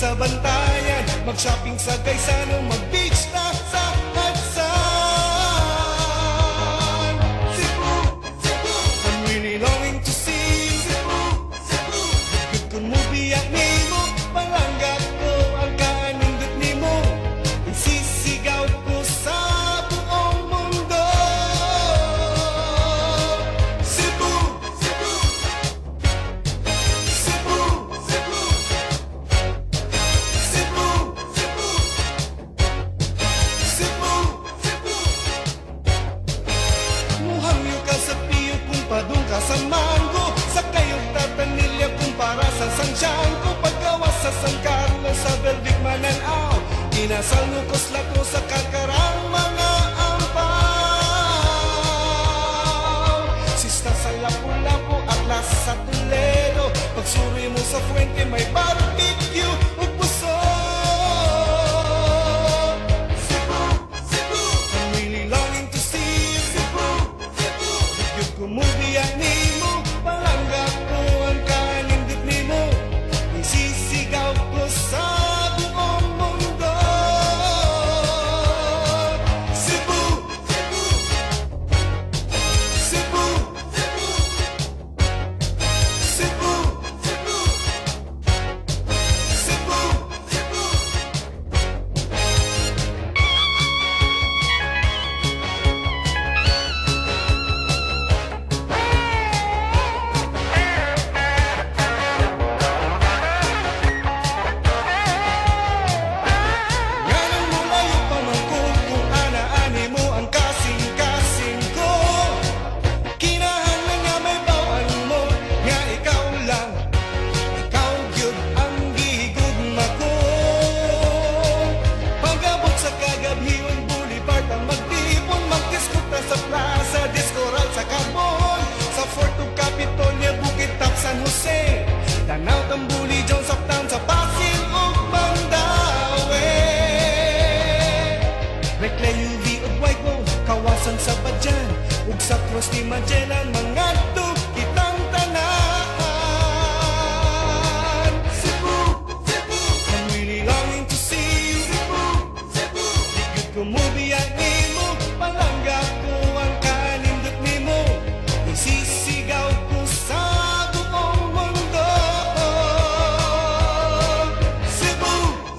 sa Bantayan, mag-shopping sa Gaisano, mag-beach na sa Hudson. Cebu, Cebu, I'm really longing to see Cebu, Cebu. Good kung mubiyak nimo, palangga ko ang kanindot nimo, isisigaw ko sa buong mundo. Cebu, Cebu, Cebu, Cebu, Cebu, Cebu, Cebu, Cebu. Muhamyo ka sa piyo kung padung ka sa Mango, sa kayong tatanilya kung para sa Santiago, paggawa sa San Carlos, sa Belvic Mananaw, kinasal nukos lako sa Karkarang mga ampaw. Sista sa Lapu-Lapu, Atlas sa Toledo, pagsuri mo sa Fuente may barbecue ug puso. Cebu, Cebu, I'm really longing to see Cebu, Cebu. Good kumubiyak nimo, palangga ko ang kanindot nimo, isisigaw ko sa buong mundo. Cebu, Cebu, Cebu, Cebu, Cebu, Cebu, Cebu, Cebu. Nganong mulayo pa man ko kung ana-ani mo ang kasing-kasing ko. Kinahanglan nga may bawaan mo, nga ikaw lang, ikaw gyud ang gihigugma ko. Pagabot sa Cagabion Boulevard ang magtipon, magdiskota sa plaza, diskoral sa Carbon, sa Fort ug Capitolia, Bukid Tap, San Jose, Tanaw, Tambuli, Jones Uptown, sa Pasig ug Mandaue. Recla, UV ug Whitewall, Kawasan sa Badyan, ug sa Cruz ni Magellan, mga kitang tanan. Cebu, Cebu, I'm really longing to see Cebu, Cebu. Di gyud ko mubiyak nimo, palangga ko ang kanindot nimo, isisigaw ko sa buong mundo. Cebu,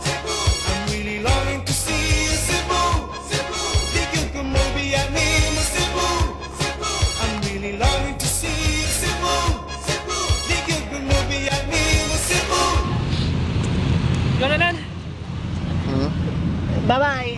Cebu, I'm really longing to see Cebu, Cebu. Di gyud ko mubiyak nimo, Cebu, Cebu. I'm really longing to see Cebu, Cebu. Di gyud ko mubiyak nimo, Cebu. Jonathan, Hmm? bye-bye.